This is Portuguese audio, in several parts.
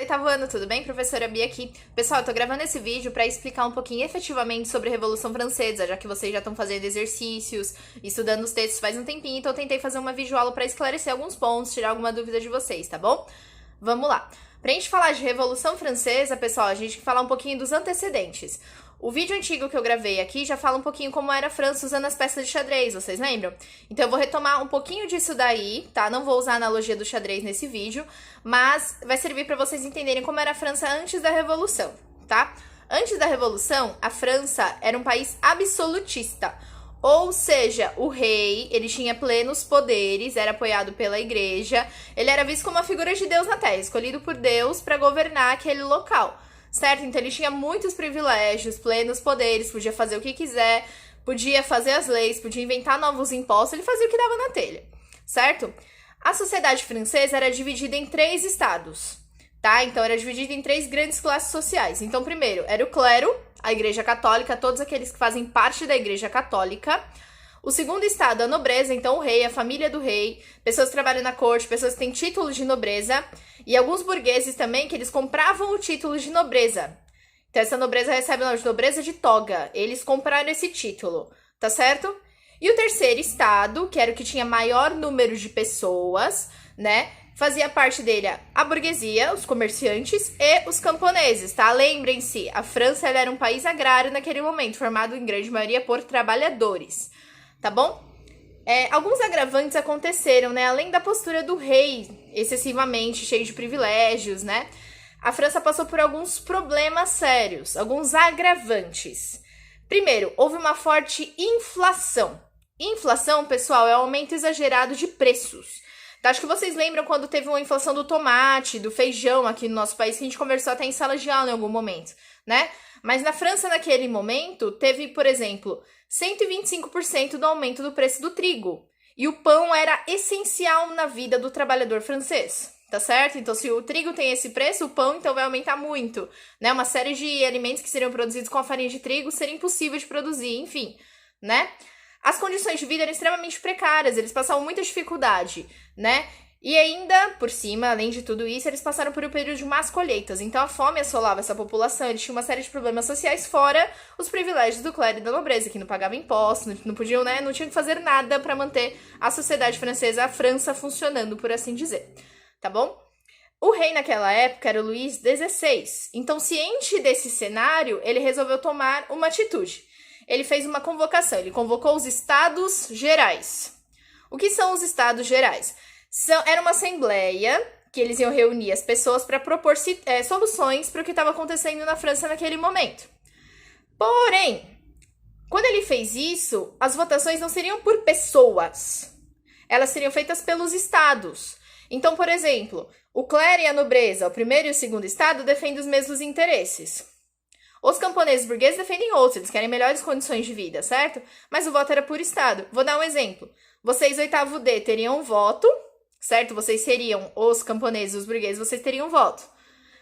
Oitavo ano, tudo bem? Professora Bia aqui. Pessoal, eu tô gravando esse vídeo pra explicar um pouquinho efetivamente sobre a Revolução Francesa, já que vocês já estão fazendo exercícios, estudando os textos faz um tempinho, então eu tentei fazer uma videoaula pra esclarecer alguns pontos, tirar alguma dúvida de vocês, tá bom? Vamos lá. Pra gente falar de Revolução Francesa, pessoal, a gente tem que falar um pouquinho dos antecedentes. O vídeo antigo que eu gravei aqui já fala um pouquinho como era a França usando as peças de xadrez, vocês lembram? Então eu vou retomar um pouquinho disso daí, tá? Não vou usar a analogia do xadrez nesse vídeo, mas vai servir para vocês entenderem como era a França antes da Revolução, tá? Antes da Revolução, a França era um país absolutista, ou seja, o rei, ele tinha plenos poderes, era apoiado pela igreja, ele era visto como uma figura de Deus na Terra, escolhido por Deus para governar aquele local. Certo? Então ele tinha muitos privilégios, plenos poderes, podia fazer o que quiser, podia fazer as leis, podia inventar novos impostos, ele fazia o que dava na telha, certo? A sociedade francesa era dividida em 3 estados, tá? Então era dividida em 3 grandes classes sociais. Então primeiro era o clero, a igreja católica, todos aqueles que fazem parte da igreja católica. O segundo estado, a nobreza, então o rei, a família do rei, pessoas que trabalham na corte, pessoas que têm títulos de nobreza, e alguns burgueses também, que eles compravam o título de nobreza. Então essa nobreza recebe o nome de nobreza de toga, eles compraram esse título, tá certo? E o terceiro estado, que era o que tinha maior número de pessoas, né, fazia parte dele a burguesia, os comerciantes e os camponeses, tá? Lembrem-se, a França ela era um país agrário naquele momento, formado em grande maioria por trabalhadores. Tá bom? Alguns agravantes aconteceram, né? Além da postura do rei, excessivamente cheio de privilégios, né? A França passou por alguns problemas sérios, alguns agravantes. Primeiro, houve uma forte inflação. Inflação, pessoal, é o aumento exagerado de preços. Tá? Acho que vocês lembram quando teve uma inflação do tomate, do feijão aqui no nosso país, que a gente conversou até em sala de aula em algum momento, né? Mas na França, naquele momento, teve, por exemplo, 125% do aumento do preço do trigo. E o pão era essencial na vida do trabalhador francês, tá certo? Então, se o trigo tem esse preço, o pão, então, vai aumentar muito, né? Uma série de alimentos que seriam produzidos com a farinha de trigo seria impossível de produzir, enfim, né? As condições de vida eram extremamente precárias, eles passavam muita dificuldade, né? E ainda, por cima, além de tudo isso, eles passaram por um período de más colheitas. Então a fome assolava essa população, eles tinham uma série de problemas sociais, fora os privilégios do clero e da nobreza, que não pagavam impostos, não podiam, né, não tinham que fazer nada para manter a sociedade francesa, a França, funcionando, por assim dizer. Tá bom? O rei naquela época era o Luís XVI. Então, ciente desse cenário, ele resolveu tomar uma atitude. Ele fez uma convocação, ele convocou os Estados Gerais. O que são os Estados Gerais? Era uma assembleia que eles iam reunir as pessoas para propor soluções para o que estava acontecendo na França naquele momento. Porém, quando ele fez isso, as votações não seriam por pessoas. Elas seriam feitas pelos estados. Então, por exemplo, o clero e a nobreza, o primeiro e o segundo estado, defendem os mesmos interesses. Os camponeses burgueses defendem outros, eles querem melhores condições de vida, certo? Mas o voto era por estado. Vou dar um exemplo. Vocês, oitavo D, teriam um voto, certo? Vocês seriam os camponeses, os burgueses, vocês teriam voto.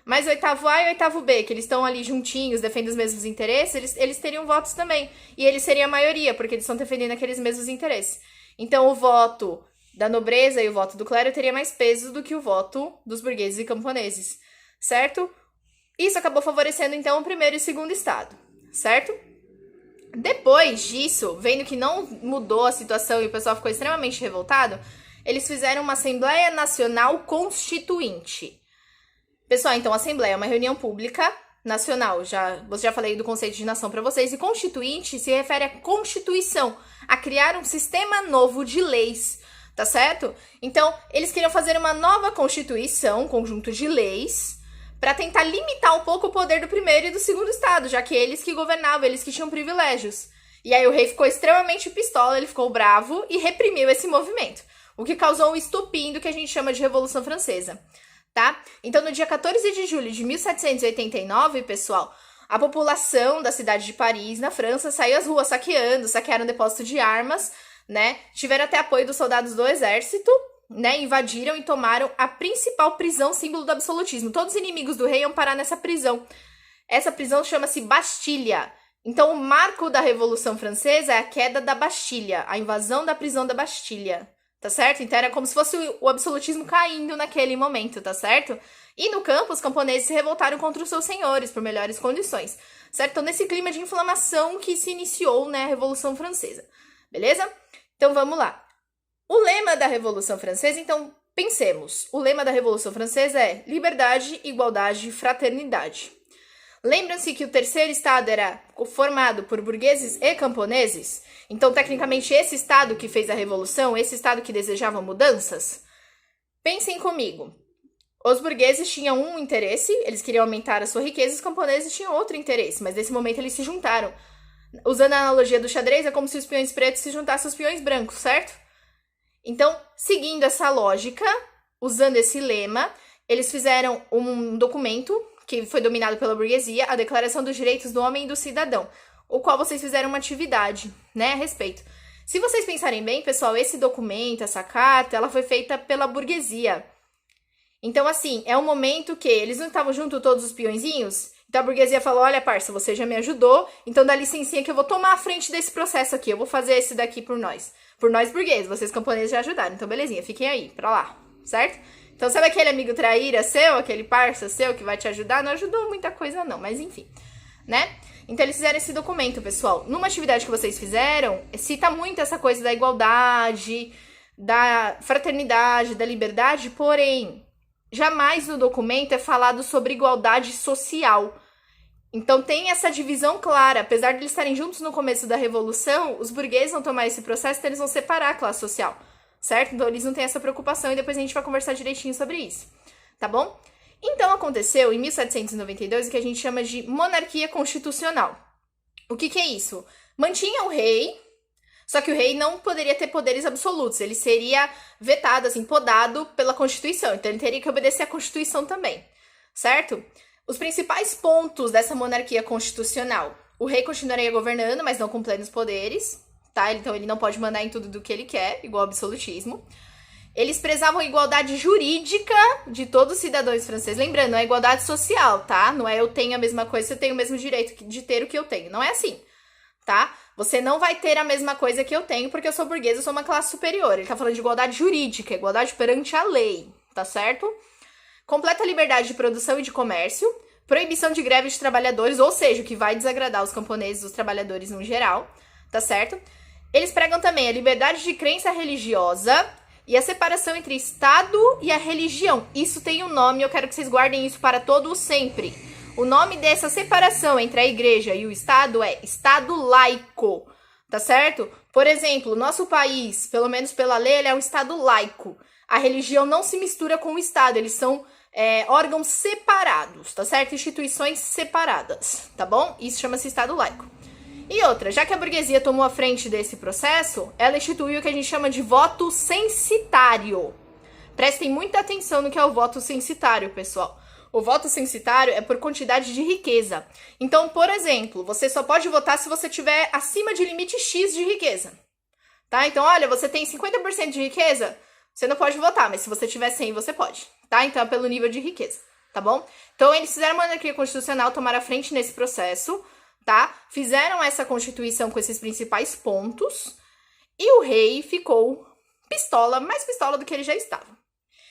Mas o oitavo A e o oitavo B, que eles estão ali juntinhos, defendem os mesmos interesses, eles teriam votos também. E eles seriam a maioria, porque eles estão defendendo aqueles mesmos interesses. Então, o voto da nobreza e o voto do clero teria mais peso do que o voto dos burgueses e camponeses, certo? Isso acabou favorecendo, então, o primeiro e o segundo estado, certo? Depois disso, vendo que não mudou a situação e o pessoal ficou extremamente revoltado, eles fizeram uma Assembleia Nacional Constituinte. Pessoal, então, a Assembleia é uma reunião pública nacional. Eu já falei do conceito de nação para vocês. E Constituinte se refere à Constituição, a criar um sistema novo de leis, tá certo? Então, eles queriam fazer uma nova Constituição, um conjunto de leis, para tentar limitar um pouco o poder do primeiro e do segundo estado, já que eles que governavam, eles que tinham privilégios. E aí o rei ficou extremamente pistola, ele ficou bravo e reprimiu esse movimento, o que causou um estupim do que a gente chama de Revolução Francesa, tá? Então, no dia 14 de julho de 1789, pessoal, a população da cidade de Paris, na França, saiu às ruas saquearam depósito de armas, né? Tiveram até apoio dos soldados do exército, né, invadiram e tomaram a principal prisão, símbolo do absolutismo. Todos os inimigos do rei iam parar nessa prisão. Essa prisão chama-se Bastilha. Então, o marco da Revolução Francesa é a queda da Bastilha, a invasão da prisão da Bastilha, tá certo? Então, era como se fosse o absolutismo caindo naquele momento, tá certo? E no campo, os camponeses se revoltaram contra os seus senhores por melhores condições, certo? Então, nesse clima de inflamação que se iniciou, né, a Revolução Francesa, beleza? Então, vamos lá. O lema da Revolução Francesa, então, pensemos. O lema da Revolução Francesa é liberdade, igualdade e fraternidade. Lembram-se que o terceiro estado era formado por burgueses e camponeses? Então, tecnicamente, esse estado que fez a revolução, esse estado que desejava mudanças? Pensem comigo. Os burgueses tinham um interesse, eles queriam aumentar a sua riqueza, os camponeses tinham outro interesse, mas nesse momento eles se juntaram. Usando a analogia do xadrez, é como se os peões pretos se juntassem aos peões brancos, certo? Então, seguindo essa lógica, usando esse lema, eles fizeram um documento que foi dominado pela burguesia, a Declaração dos Direitos do Homem e do Cidadão, o qual vocês fizeram uma atividade, né, a respeito. Se vocês pensarem bem, pessoal, esse documento, essa carta, ela foi feita pela burguesia. Então, assim, é um momento que eles não estavam junto todos os peõezinhos. Então a burguesia falou, olha, parça, você já me ajudou, então dá licencinha que eu vou tomar a frente desse processo aqui, eu vou fazer esse daqui por nós. Por nós burgueses, vocês camponeses já ajudaram, então belezinha, fiquem aí, pra lá, certo? Então sabe aquele amigo traíra seu, aquele parça seu que vai te ajudar? Não ajudou muita coisa não, mas enfim, né? Então eles fizeram esse documento, pessoal. Numa atividade que vocês fizeram, cita muito essa coisa da igualdade, da fraternidade, da liberdade, porém, jamais no documento é falado sobre igualdade social. Então tem essa divisão clara. Apesar de eles estarem juntos no começo da Revolução, os burgueses vão tomar esse processo, então eles vão separar a classe social, certo? Então eles não têm essa preocupação e depois a gente vai conversar direitinho sobre isso, tá bom? Então aconteceu em 1792 o que a gente chama de monarquia constitucional. O que é isso? Mantinha o rei, só que o rei não poderia ter poderes absolutos, ele seria vetado, assim, podado pela Constituição, então ele teria que obedecer à Constituição também, certo? Os principais pontos dessa monarquia constitucional. O rei continuaria governando, mas não com plenos poderes, tá? Então ele não pode mandar em tudo do que ele quer, igual ao absolutismo. Eles prezavam a igualdade jurídica de todos os cidadãos franceses. Lembrando, é igualdade social, tá? Não é eu tenho a mesma coisa, você tem o mesmo direito de ter o que eu tenho. Não é assim, tá? Você não vai ter a mesma coisa que eu tenho porque eu sou burguesa, eu sou uma classe superior. Ele tá falando de igualdade jurídica, igualdade perante a lei, tá certo? Completa liberdade de produção e de comércio, proibição de greve de trabalhadores, ou seja, o que vai desagradar os camponeses, os trabalhadores no geral, tá certo? Eles pregam também a liberdade de crença religiosa e a separação entre Estado e a religião. Isso tem um nome, eu quero que vocês guardem isso para todo o sempre. O nome dessa separação entre a igreja e o Estado é Estado laico, tá certo? Por exemplo, nosso país, pelo menos pela lei, ele é um Estado laico. A religião não se mistura com o Estado, eles são órgãos separados, tá certo? Instituições separadas, tá bom? Isso chama-se Estado laico. E outra, já que a burguesia tomou a frente desse processo, ela instituiu o que a gente chama de voto censitário. Prestem muita atenção no que é o voto censitário, pessoal. O voto censitário é por quantidade de riqueza. Então, por exemplo, você só pode votar se você tiver acima de limite X de riqueza, tá? Então, olha, você tem 50% de riqueza, você não pode votar, mas se você tiver 100, você pode, tá? Então, é pelo nível de riqueza, tá bom? Então, eles fizeram uma monarquia constitucional, tomaram a frente nesse processo, tá? Fizeram essa constituição com esses principais pontos e o rei ficou pistola, mais pistola do que ele já estava.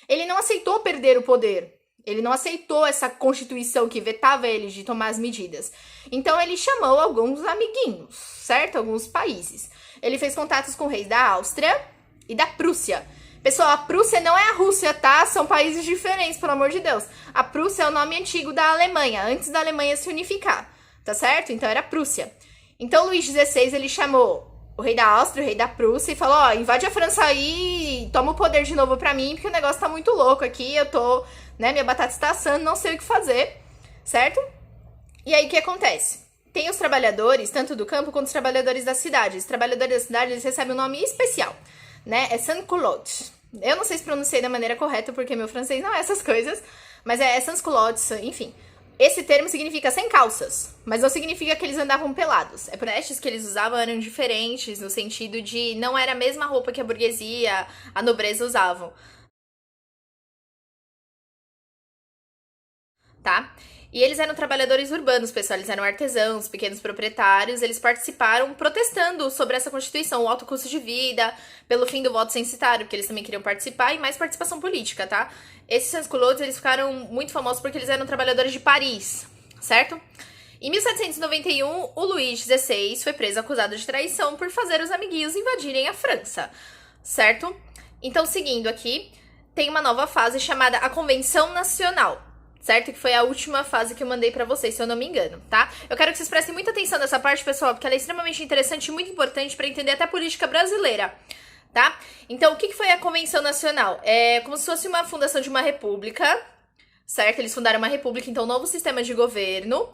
Ele não aceitou perder o poder, ele não aceitou essa constituição que vetava ele de tomar as medidas. Então, ele chamou alguns amiguinhos, certo? Alguns países. Ele fez contatos com reis da Áustria e da Prússia. Pessoal, a Prússia não é a Rússia, tá? São países diferentes, pelo amor de Deus. A Prússia é o nome antigo da Alemanha, antes da Alemanha se unificar, tá certo? Então era Prússia. Então Luís XVI, ele chamou o rei da Áustria, o rei da Prússia e falou, ó, invade a França aí e toma o poder de novo pra mim, porque o negócio tá muito louco aqui, eu tô, né, minha batata está assando, não sei o que fazer, certo? E aí o que acontece? Tem os trabalhadores, tanto do campo quanto os trabalhadores da cidade. Os trabalhadores da cidade, eles recebem um nome especial, né? É sans-culottes. Eu não sei se pronunciei da maneira correta, porque meu francês não é essas coisas, mas é sans-culottes, enfim. Esse termo significa sem calças, mas não significa que eles andavam pelados. É por vestes que eles usavam eram diferentes, no sentido de não era a mesma roupa que a burguesia, a nobreza usavam. tá? E eles eram trabalhadores urbanos, pessoal, eles eram artesãos, pequenos proprietários, eles participaram protestando sobre essa Constituição, o alto custo de vida, pelo fim do voto censitário, porque eles também queriam participar, e mais participação política, tá? Esses sans-culottes, eles ficaram muito famosos porque eles eram trabalhadores de Paris, certo? Em 1791, o Luís XVI foi preso acusado de traição por fazer os amiguinhos invadirem a França, certo? Então, seguindo aqui, tem uma nova fase chamada a Convenção Nacional, certo? Que foi a última fase que eu mandei pra vocês, se eu não me engano, tá? Eu quero que vocês prestem muita atenção nessa parte, pessoal, porque ela é extremamente interessante e muito importante pra entender até a política brasileira, tá? Então, o que foi a Convenção Nacional? É como se fosse uma fundação de uma república, certo? Eles fundaram uma república, então, um novo sistema de governo,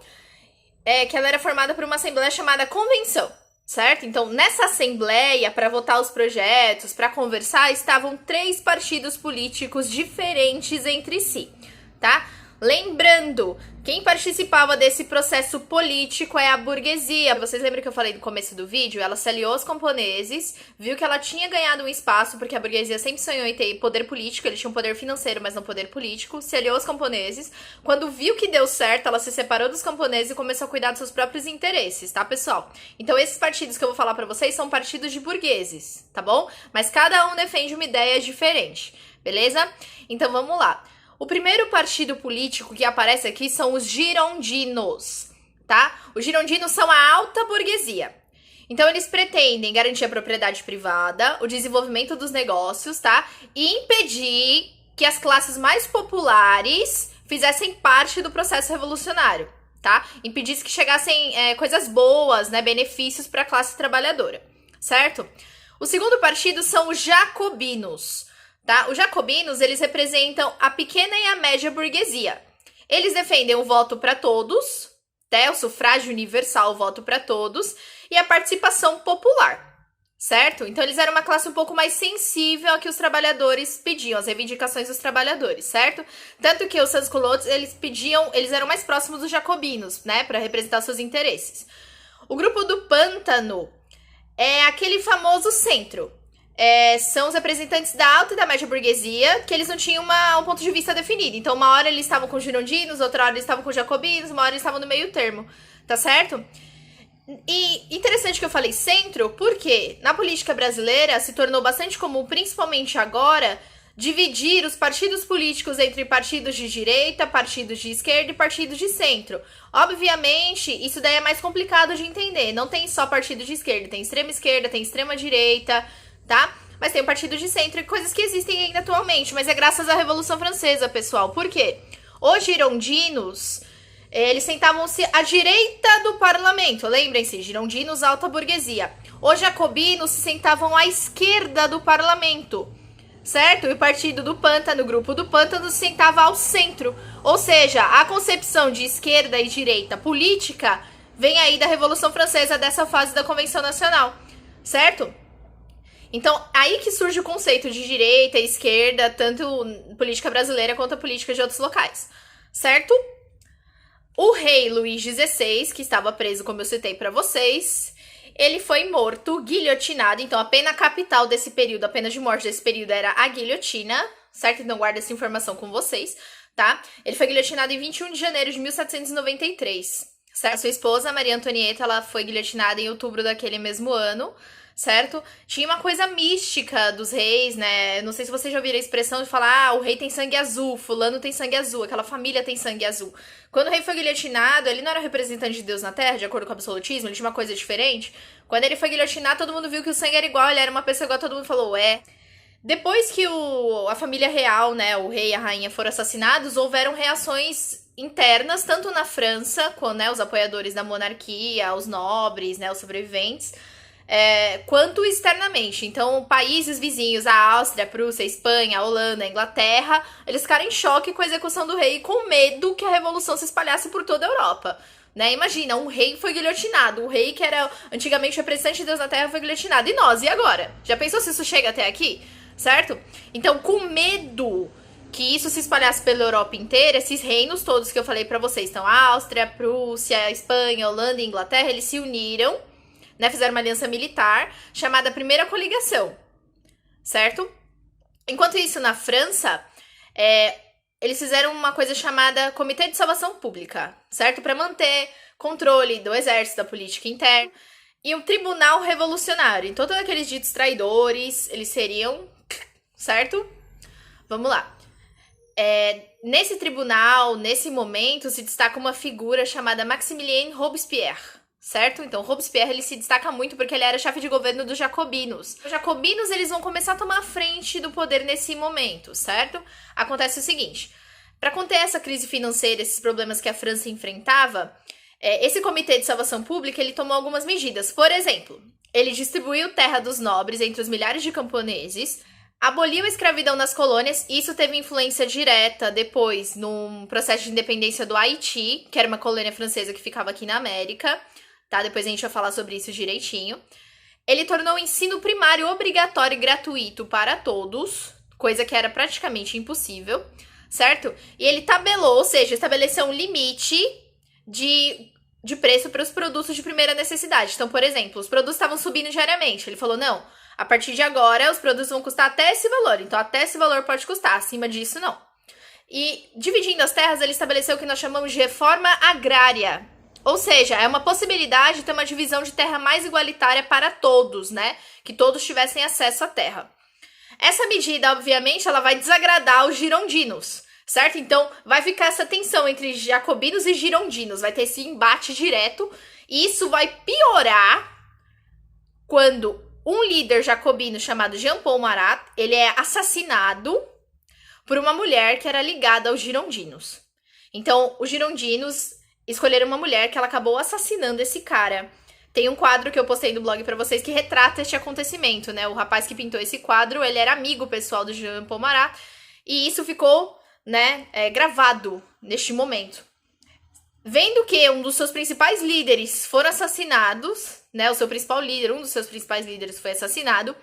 que ela era formada por uma assembleia chamada Convenção, certo? Então, nessa assembleia, para votar os projetos, para conversar, estavam 3 partidos políticos diferentes entre si, tá? Lembrando, quem participava desse processo político é a burguesia. Vocês lembram que eu falei no começo do vídeo? Ela se aliou aos camponeses, viu que ela tinha ganhado um espaço, porque a burguesia sempre sonhou em ter poder político, eles tinham poder financeiro, mas não poder político, se aliou aos camponeses. Quando viu que deu certo, ela se separou dos camponeses e começou a cuidar dos seus próprios interesses, tá, pessoal? Então, esses partidos que eu vou falar pra vocês são partidos de burgueses, tá bom? Mas cada um defende uma ideia diferente, beleza? Então, vamos lá. O primeiro partido político que aparece aqui são os girondinos, tá? Os girondinos são a alta burguesia. Então, eles pretendem garantir a propriedade privada, o desenvolvimento dos negócios, tá? E impedir que as classes mais populares fizessem parte do processo revolucionário, tá? Impedisse que chegassem coisas boas, né? Benefícios para a classe trabalhadora, certo? O segundo partido são os jacobinos. Tá? Os jacobinos, eles representam a pequena e a média burguesia. Eles defendem o voto para todos, né? O sufrágio universal, o voto para todos, e a participação popular, certo? Então, eles eram uma classe um pouco mais sensível ao que os trabalhadores pediam, as reivindicações dos trabalhadores, certo? Tanto que os sans-culottes, eles eram mais próximos dos jacobinos, né? Para representar seus interesses. O grupo do Pântano é aquele famoso centro. São os representantes da alta e da média burguesia, que eles não tinham um ponto de vista definido. Então, uma hora eles estavam com os girondinos, outra hora eles estavam com os jacobinos, uma hora eles estavam no meio termo, tá certo? E interessante que eu falei centro, porque na política brasileira se tornou bastante comum, principalmente agora, dividir os partidos políticos entre partidos de direita, partidos de esquerda e partidos de centro. Obviamente, isso daí é mais complicado de entender. Não tem só partido de esquerda, tem extrema esquerda, tem extrema direita, tá? Mas tem o partido de centro e coisas que existem ainda atualmente, mas é graças à Revolução Francesa, pessoal. Por quê? Os girondinos, eles sentavam-se à direita do parlamento, lembrem-se, girondinos, alta burguesia. Os jacobinos se sentavam à esquerda do parlamento, certo? E o partido do Pântano, o grupo do Pântano, se sentava ao centro. Ou seja, a concepção de esquerda e direita política vem aí da Revolução Francesa, dessa fase da Convenção Nacional, certo? Então, aí que surge o conceito de direita e esquerda, tanto política brasileira quanto a política de outros locais, certo? O rei Luís XVI, que estava preso, como eu citei pra vocês, ele foi morto, guilhotinado. Então, a pena capital desse período, a pena de morte desse período era a guilhotina, certo? Então, guarda essa informação com vocês, tá? Ele foi guilhotinado em 21 de janeiro de 1793, certo? Sua esposa, Maria Antonieta, ela foi guilhotinada em outubro daquele mesmo ano, certo? Tinha uma coisa mística dos reis, né? Não sei se vocês já ouviram a expressão de falar, o rei tem sangue azul, fulano tem sangue azul, aquela família tem sangue azul. Quando o rei foi guilhotinado, ele não era o representante de Deus na Terra, de acordo com o absolutismo, ele tinha uma coisa diferente. Quando ele foi guilhotinado, todo mundo viu que o sangue era igual, ele era uma pessoa igual, todo mundo falou, Depois que a família real, né, o rei e a rainha foram assassinados, houveram reações internas, tanto na França, com, né, os apoiadores da monarquia, os nobres, né, os sobreviventes, quanto externamente. Então, países vizinhos, a Áustria, a Prússia, a Espanha, a Holanda, a Inglaterra, eles ficaram em choque com a execução do rei, com medo que a revolução se espalhasse por toda a Europa. Né? Imagina, um rei foi guilhotinado, o rei que era antigamente representante de Deus na Terra foi guilhotinado. E nós, e agora? Já pensou se isso chega até aqui? Certo? Então, com medo que isso se espalhasse pela Europa inteira, esses reinos todos que eu falei pra vocês, então a Áustria, a Prússia, a Espanha, a Holanda e a Inglaterra, eles se uniram, né, fizeram uma aliança militar chamada Primeira Coligação, certo? Enquanto isso, na França, eles fizeram uma coisa chamada Comitê de Salvação Pública, certo? Para manter controle do exército, da política interna. E um tribunal revolucionário. Então, todos aqueles ditos traidores, eles seriam, certo? Vamos lá. Nesse tribunal, nesse momento, se destaca uma figura chamada Maximilien Robespierre, certo? Então, Robespierre, ele se destaca muito porque ele era chefe de governo dos jacobinos. Os jacobinos, eles vão começar a tomar a frente do poder nesse momento, certo? Acontece o seguinte, para conter essa crise financeira, esses problemas que a França enfrentava, esse Comitê de Salvação Pública, ele tomou algumas medidas. Por exemplo, ele distribuiu terra dos nobres entre os milhares de camponeses, aboliu a escravidão nas colônias, e isso teve influência direta depois num processo de independência do Haiti, que era uma colônia francesa que ficava aqui na América, tá? Depois a gente vai falar sobre isso direitinho. Ele tornou o ensino primário obrigatório e gratuito para todos, coisa que era praticamente impossível, certo? E ele tabelou, ou seja, estabeleceu um limite de preço para os produtos de primeira necessidade. Então, por exemplo, os produtos estavam subindo diariamente. Ele falou, não, a partir de agora os produtos vão custar até esse valor. Então, até esse valor pode custar, acima disso, não. E, dividindo as terras, ele estabeleceu o que nós chamamos de reforma agrária. Ou seja, é uma possibilidade de ter uma divisão de terra mais igualitária para todos, né? Que todos tivessem acesso à terra. Essa medida, obviamente, ela vai desagradar os girondinos, certo? Então, vai ficar essa tensão entre jacobinos e girondinos. Vai ter esse embate direto. E isso vai piorar quando um líder jacobino chamado Jean-Paul Marat, ele é assassinado por uma mulher que era ligada aos girondinos. Então, os girondinos escolheram uma mulher que ela acabou assassinando esse cara. Tem um quadro que eu postei no blog pra vocês que retrata este acontecimento, né? O rapaz que pintou esse quadro, ele era amigo pessoal do Jean-Paul Marat. E isso ficou, né, gravado neste momento. Vendo que um dos seus principais líderes foram assassinados, né? O seu principal líder, um dos seus principais líderes foi assassinado.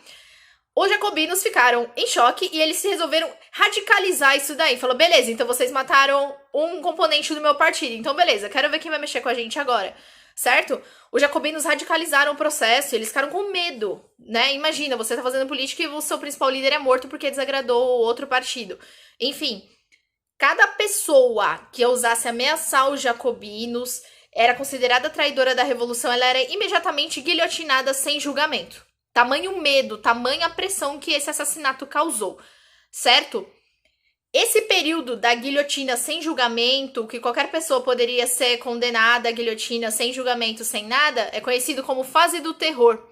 Os jacobinos ficaram em choque e eles se resolveram radicalizar isso daí. Falou, beleza, então vocês mataram um componente do meu partido. Então, beleza, quero ver quem vai mexer com a gente agora, certo? Os jacobinos radicalizaram o processo, eles ficaram com medo, né? Imagina, você tá fazendo política e o seu principal líder é morto porque desagradou o outro partido. Enfim, cada pessoa que ousasse ameaçar os jacobinos era considerada traidora da revolução, ela era imediatamente guilhotinada sem julgamento. Tamanho medo, tamanha pressão que esse assassinato causou, certo? Esse período da guilhotina sem julgamento, que qualquer pessoa poderia ser condenada à guilhotina sem julgamento, sem nada, é conhecido como fase do terror.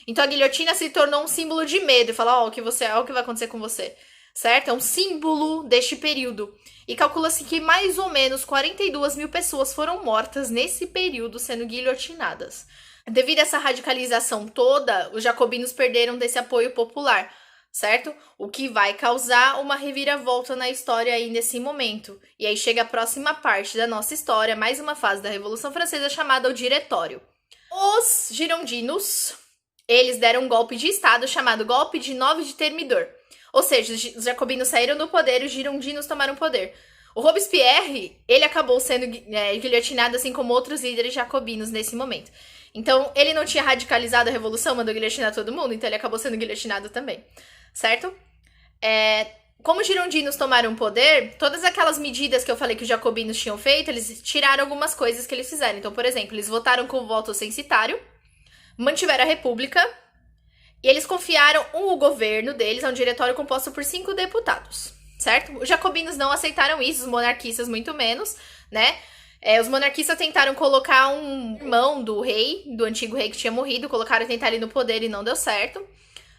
Então a guilhotina se tornou um símbolo de medo, e fala, ó, o que vai acontecer com você, certo? É um símbolo deste período. E calcula-se que mais ou menos 42 mil pessoas foram mortas nesse período sendo guilhotinadas. Devido a essa radicalização toda, os jacobinos perderam desse apoio popular, certo? O que vai causar uma reviravolta na história aí nesse momento. E aí chega a próxima parte da nossa história, mais uma fase da Revolução Francesa chamada o Diretório. Os girondinos, eles deram um golpe de estado chamado Golpe de 9 de Thermidor. Ou seja, os jacobinos saíram do poder e os girondinos tomaram o poder. O Robespierre, ele acabou sendo guilhotinado assim como outros líderes jacobinos nesse momento. Então, ele não tinha radicalizado a revolução, mandou guilhotinar todo mundo, então ele acabou sendo guilhotinado também, certo? Como os girondinos tomaram poder, todas aquelas medidas que eu falei que os jacobinos tinham feito, eles tiraram algumas coisas que eles fizeram. Então, por exemplo, eles votaram com o voto censitário, mantiveram a república, e eles confiaram o governo deles a um diretório composto por 5 deputados, certo? Os jacobinos não aceitaram isso, os monarquistas muito menos, né? Os monarquistas tentaram colocar um irmão do rei, do antigo rei que tinha morrido, tentar ele no poder e não deu certo,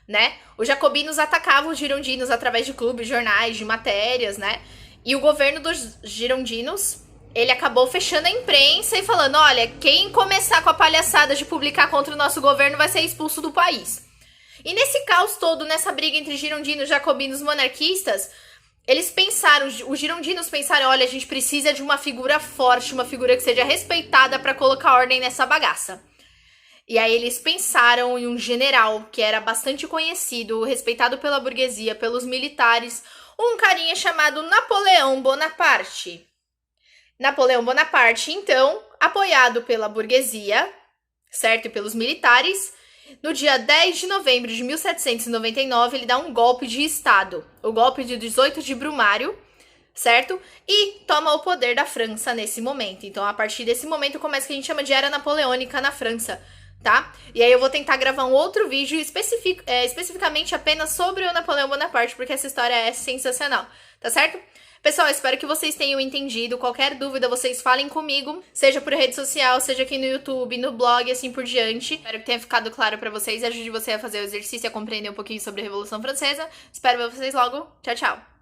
né? Os jacobinos atacavam os girondinos através de clubes, jornais, de matérias, né? E o governo dos girondinos, ele acabou fechando a imprensa e falando, olha, quem começar com a palhaçada de publicar contra o nosso governo vai ser expulso do país. E nesse caos todo, nessa briga entre girondinos, jacobinos e monarquistas, eles pensaram, os girondinos pensaram, olha, a gente precisa de uma figura forte, uma figura que seja respeitada para colocar ordem nessa bagaça. E aí eles pensaram em um general que era bastante conhecido, respeitado pela burguesia, pelos militares, um carinha chamado Napoleão Bonaparte. Napoleão Bonaparte, então, apoiado pela burguesia, certo, e pelos militares, no dia 10 de novembro de 1799, ele dá um golpe de estado, o golpe de 18 de Brumário, certo? E toma o poder da França nesse momento. Então, a partir desse momento, começa o que a gente chama de Era Napoleônica na França, tá? E aí eu vou tentar gravar um outro vídeo especificamente apenas sobre o Napoleão Bonaparte, porque essa história é sensacional, tá certo? Pessoal, espero que vocês tenham entendido. Qualquer dúvida, vocês falem comigo, seja por rede social, seja aqui no YouTube, no blog, assim por diante. Espero que tenha ficado claro pra vocês e ajude você a fazer o exercício e a compreender um pouquinho sobre a Revolução Francesa. Espero ver vocês logo. Tchau, tchau!